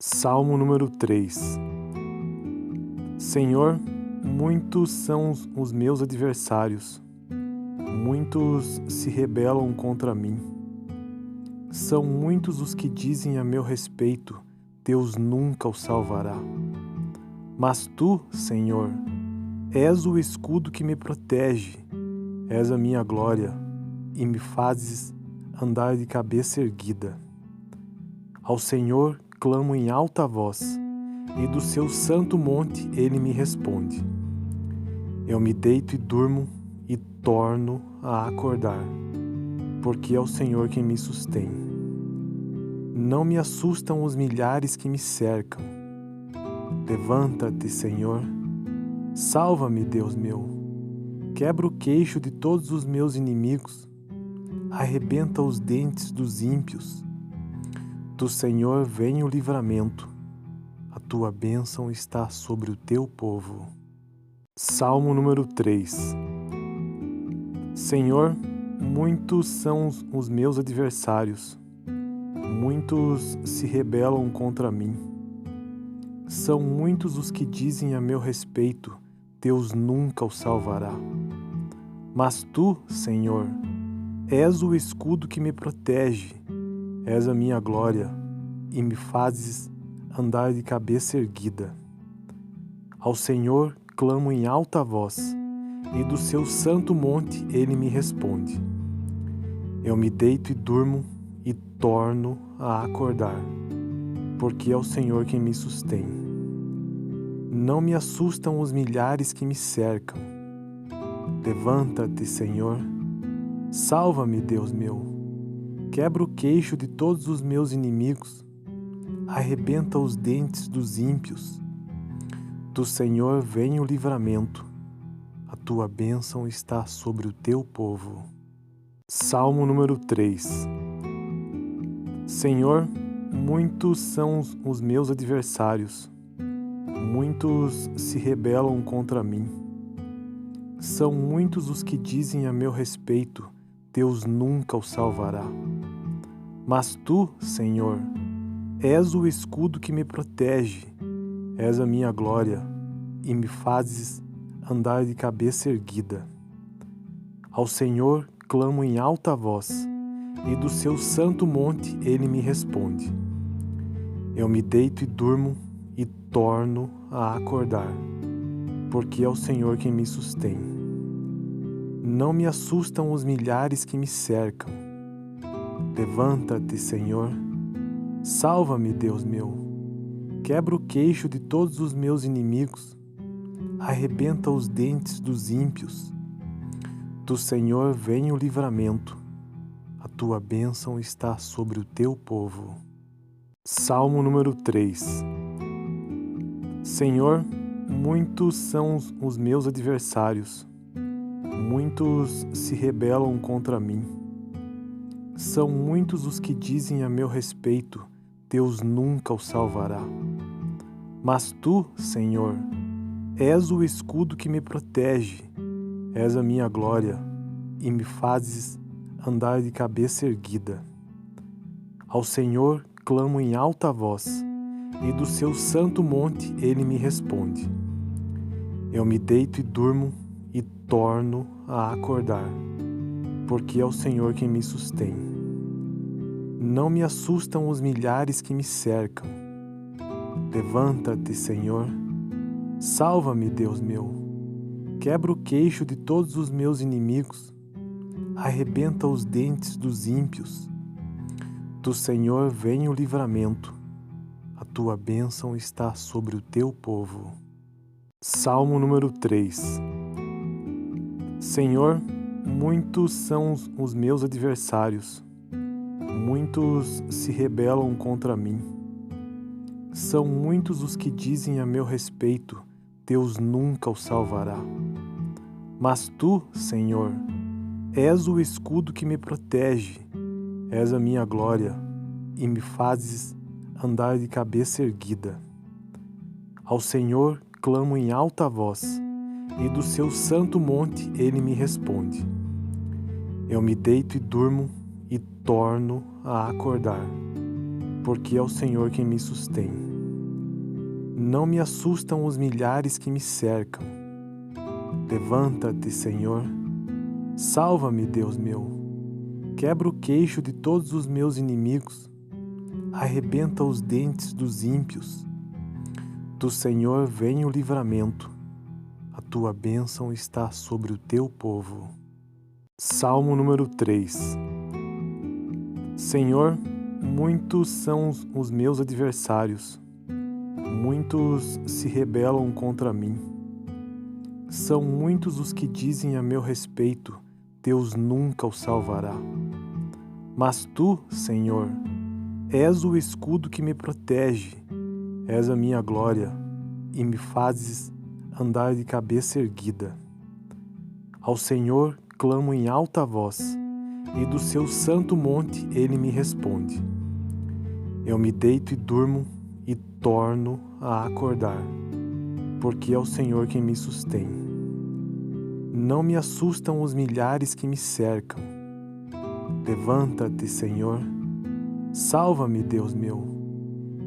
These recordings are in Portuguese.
Salmo número 3. Senhor, muitos são os meus adversários, muitos se rebelam contra mim. São muitos os que dizem a meu respeito, Deus nunca o salvará. Mas tu, Senhor, és o escudo que me protege, és a minha glória e me fazes andar de cabeça erguida. Ao Senhor clamo em alta voz, e do seu santo monte ele me responde. Eu me deito e durmo e torno a acordar, porque é o Senhor quem me sustém. Não me assustam os milhares que me cercam. Levanta-te, Senhor. Salva-me, Deus meu. Quebra o queixo de todos os meus inimigos. Arrebenta os dentes dos ímpios. Do Senhor vem o livramento. A tua bênção está sobre o teu povo. Salmo número 3. Senhor, muitos são os meus adversários. Muitos se rebelam contra mim. São muitos os que dizem a meu respeito, Deus nunca o salvará. Mas tu, Senhor, és o escudo que me protege, és a minha glória e me fazes andar de cabeça erguida. Ao Senhor clamo em alta voz, e do seu santo monte ele me responde. Eu me deito e durmo e torno a acordar, porque é o Senhor quem me sustém. Não me assustam os milhares que me cercam. Levanta-te, Senhor. Salva-me, Deus meu. Quebra o queixo de todos os meus inimigos. Arrebenta os dentes dos ímpios. Do Senhor vem o livramento. A tua bênção está sobre o teu povo. Salmo número 3. Senhor, muitos são os meus adversários. Muitos se rebelam contra mim. São muitos os que dizem a meu respeito, Deus nunca o salvará. Mas tu, Senhor, és o escudo que me protege, és a minha glória e me fazes andar de cabeça erguida. Ao Senhor clamo em alta voz, e do seu santo monte ele me responde. Eu me deito e durmo e torno a acordar, porque é o Senhor quem me sustém. Não me assustam os milhares que me cercam. Levanta-te, Senhor. Salva-me, Deus meu. Quebra o queixo de todos os meus inimigos. Arrebenta os dentes dos ímpios. Do Senhor vem o livramento. A tua bênção está sobre o teu povo. Salmo número 3. Senhor, muitos são os meus adversários. Muitos se rebelam contra mim. São muitos os que dizem a meu respeito, Deus nunca o salvará. Mas tu, Senhor, és o escudo que me protege, és a minha glória e me fazes andar de cabeça erguida. Ao Senhor clamo em alta voz, e do seu santo monte ele me responde. Eu me deito e durmo e torno a acordar, porque é o Senhor quem me sustém. Não me assustam os milhares que me cercam. Levanta-te, Senhor. Salva-me, Deus meu. Quebra o queixo de todos os meus inimigos. Arrebenta os dentes dos ímpios. Do Senhor vem o livramento. A tua bênção está sobre o teu povo. Salmo número 3. Senhor, muitos são os meus adversários. Muitos se rebelam contra mim. São muitos os que dizem a meu respeito, Deus nunca o salvará. Mas tu, Senhor, és o escudo que me protege, és a minha glória e me fazes andar de cabeça erguida. Ao Senhor clamo em alta voz, e do seu santo monte ele me responde. Eu me deito e durmo e torno a acordar, porque é o Senhor quem me sustém. Não me assustam os milhares que me cercam. Levanta-te, Senhor. Salva-me, Deus meu. Quebra o queixo de todos os meus inimigos. Arrebenta os dentes dos ímpios. Do Senhor vem o livramento. A tua bênção está sobre o teu povo. Salmo número 3. Senhor, muitos são os meus adversários. Muitos se rebelam contra mim. São muitos os que dizem a meu respeito: Deus nunca o salvará. Mas tu, Senhor, és o escudo que me protege, és a minha glória e me fazes andar de cabeça erguida. Ao Senhor clamo em alta voz, e do seu santo monte ele me responde. Eu me deito e durmo e torno a acordar, porque é o Senhor quem me sustém. Não me assustam os milhares que me cercam. Levanta-te, Senhor. Salva-me, Deus meu.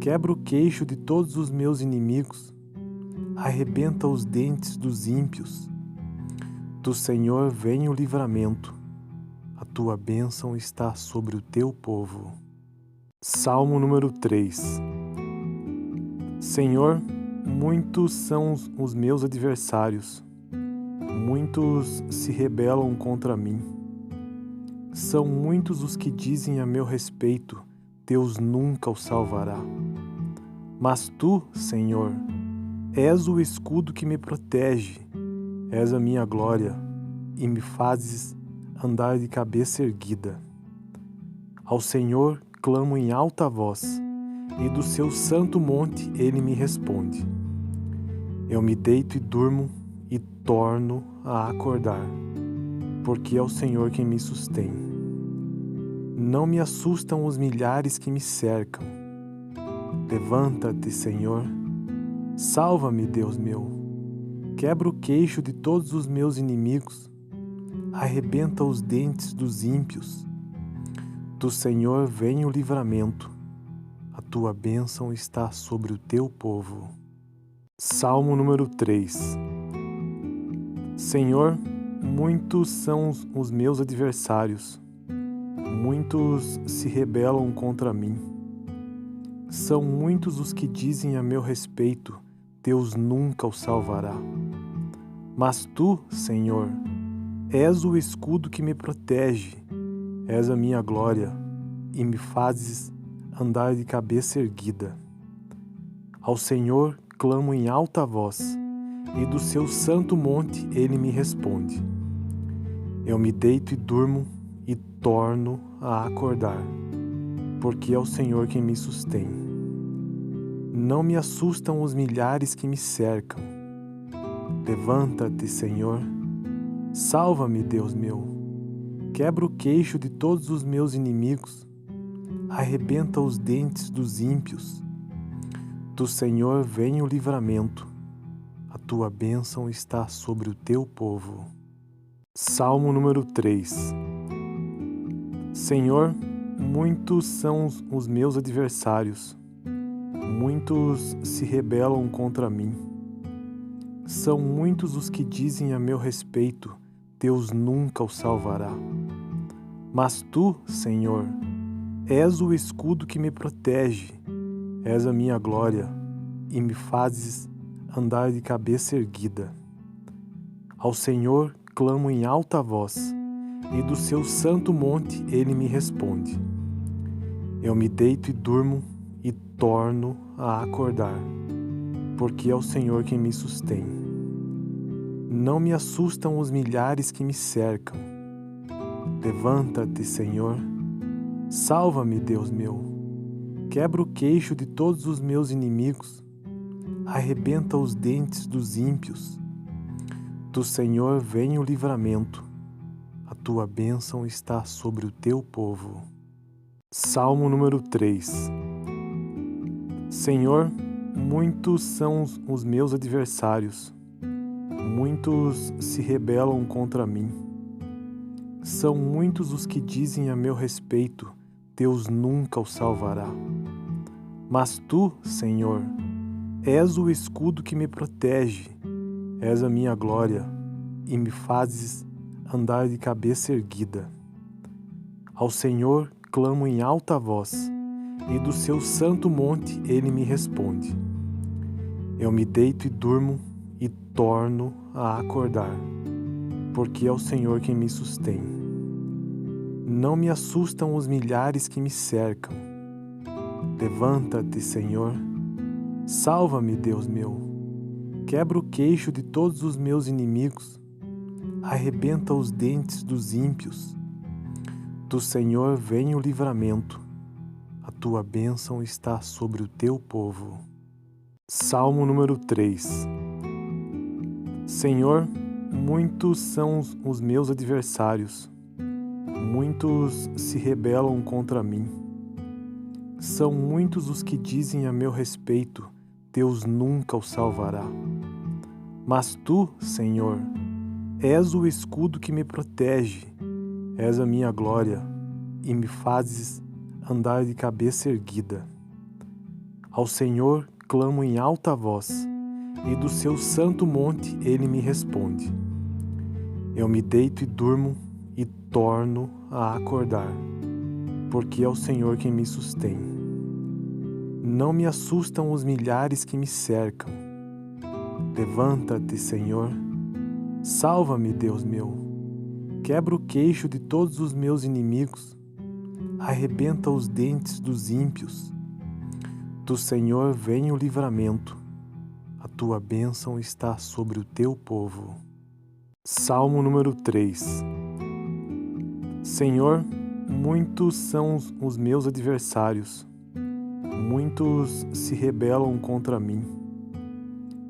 Quebra o queixo de todos os meus inimigos. Arrebenta os dentes dos ímpios. Do Senhor vem o livramento. A tua bênção está sobre o teu povo. Salmo número 3. Senhor, muitos são os meus adversários. Muitos se rebelam contra mim. São muitos os que dizem a meu respeito: Deus nunca o salvará. Mas tu, Senhor, és o escudo que me protege, és a minha glória e me fazes andar de cabeça erguida. Ao Senhor clamo em alta voz, e do seu santo monte ele me responde. Eu me deito e durmo e torno a acordar, porque é o Senhor quem me sustém. Não me assustam os milhares que me cercam. Levanta-te, Senhor. Salva-me, Deus meu. Quebra o queixo de todos os meus inimigos. Arrebenta os dentes dos ímpios. Do Senhor vem o livramento. A tua bênção está sobre o teu povo. Salmo número 3. Senhor, muitos são os meus adversários. Muitos se rebelam contra mim. São muitos os que dizem a meu respeito: Deus nunca o salvará. Mas tu, Senhor, és o escudo que me protege, és a minha glória e me fazes andar de cabeça erguida. Ao Senhor clamo em alta voz, e do seu santo monte ele me responde. Eu me deito e durmo e torno a acordar, porque é o Senhor quem me sustém. Não me assustam os milhares que me cercam. Levanta-te, Senhor. Salva-me, Deus meu. Quebra o queixo de todos os meus inimigos. Arrebenta os dentes dos ímpios. Do Senhor vem o livramento. A tua bênção está sobre o teu povo. Salmo número 3. Senhor, muitos são os meus adversários. Muitos se rebelam contra mim. São muitos os que dizem a meu respeito: Deus nunca o salvará. Mas tu, Senhor, és o escudo que me protege, és a minha glória e me fazes andar de cabeça erguida. Ao Senhor clamo em alta voz, e do seu santo monte ele me responde. Eu me deito e durmo e torno a acordar, porque é o Senhor quem me sustém. Não me assustam os milhares que me cercam. Levanta-te, Senhor. Salva-me, Deus meu. Quebra o queixo de todos os meus inimigos. Arrebenta os dentes dos ímpios. Do Senhor vem o livramento. A tua bênção está sobre o teu povo. Salmo número 3. Senhor, muitos são os meus adversários. Muitos se rebelam contra mim. São muitos os que dizem a meu respeito: Deus nunca o salvará. Mas tu, Senhor, és o escudo que me protege, és a minha glória e me fazes andar de cabeça erguida. Ao Senhor clamo em alta voz, e do seu santo monte ele me responde. Eu me deito e durmo e torno a acordar, porque é o Senhor quem me sustém. Não me assustam os milhares que me cercam. Levanta-te, Senhor. Salva-me, Deus meu. Quebra o queixo de todos os meus inimigos. Arrebenta os dentes dos ímpios. Do Senhor vem o livramento. A tua bênção está sobre o teu povo. Salmo número 3. Senhor, muitos são os meus adversários. Muitos se rebelam contra mim. São muitos os que dizem a meu respeito, Deus nunca o salvará. Mas tu, Senhor, és o escudo que me protege, és a minha glória e me fazes andar de cabeça erguida. Ao Senhor clamo em alta voz, e do seu santo monte ele me responde. Eu me deito e durmo e torno a acordar, porque é o Senhor quem me sustém. Não me assustam os milhares que me cercam. Levanta-te, Senhor. Salva-me, Deus meu. Quebra o queixo de todos os meus inimigos. Arrebenta os dentes dos ímpios. Do Senhor vem o livramento. A tua bênção está sobre o teu povo. Salmo número 3. Senhor, muitos são os meus adversários. Muitos se rebelam contra mim.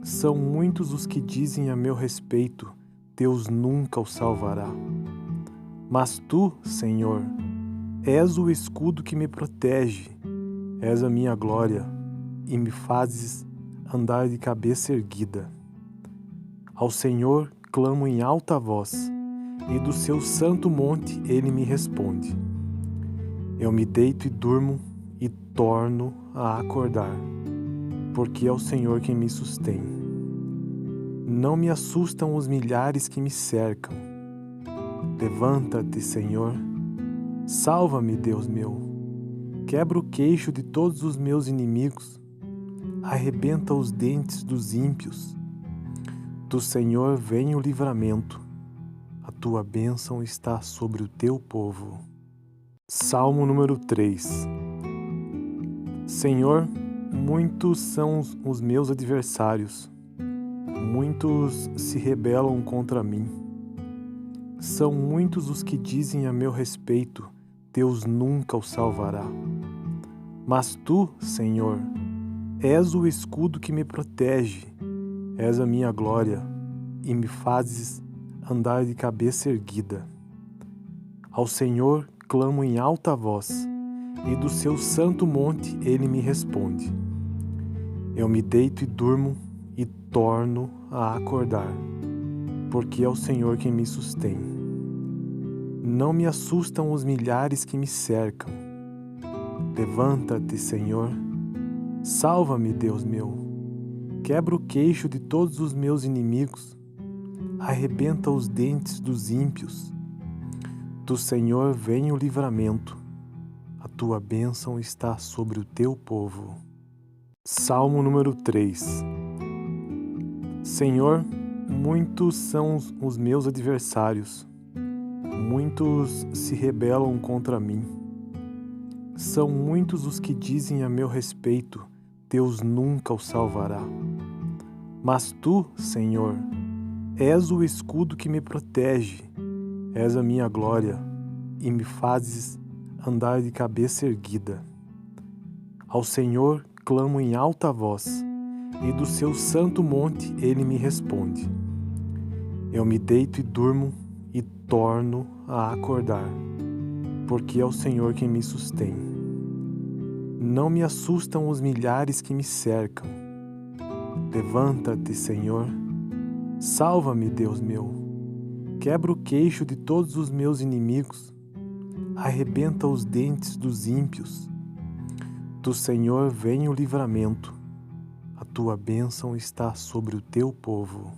São muitos os que dizem a meu respeito, Deus nunca o salvará. Mas tu, Senhor, és o escudo que me protege, és a minha glória e me fazes andar de cabeça erguida. Ao Senhor clamo em alta voz, e do seu santo monte ele me responde. Eu me deito e durmo e torno a acordar, porque é o Senhor quem me sustém. Não me assustam os milhares que me cercam. Levanta-te, Senhor. Salva-me, Deus meu. Quebra o queixo de todos os meus inimigos. Arrebenta os dentes dos ímpios. Do Senhor vem o livramento. A tua bênção está sobre o teu povo. Salmo número 3. Senhor, muitos são os meus adversários. Muitos se rebelam contra mim. São muitos os que dizem a meu respeito, Deus nunca o salvará. Mas tu, Senhor, és o escudo que me protege, és a minha glória e me fazes andar de cabeça erguida. Ao Senhor clamo em alta voz, e do seu santo monte ele me responde. Eu me deito e durmo e torno a acordar, porque é o Senhor quem me sustém. Não me assustam os milhares que me cercam. Levanta-te, Senhor. Salva-me, Deus meu. Quebra o queixo de todos os meus inimigos. Arrebenta os dentes dos ímpios. Do Senhor vem o livramento. A tua bênção está sobre o teu povo. Salmo número 3. Senhor, muitos são os meus adversários. Muitos se rebelam contra mim. São muitos os que dizem a meu respeito, Deus nunca o salvará. Mas tu, Senhor, és o escudo que me protege, és a minha glória e me fazes andar de cabeça erguida. Ao Senhor clamo em alta voz, e do seu santo monte ele me responde. Eu me deito e durmo e torno a acordar, porque é o Senhor quem me sustém. Não me assustam os milhares que me cercam. Levanta-te, Senhor. Salva-me, Deus meu. Quebra o queixo de todos os meus inimigos. Arrebenta os dentes dos ímpios. Do Senhor vem o livramento, a tua bênção está sobre o teu povo.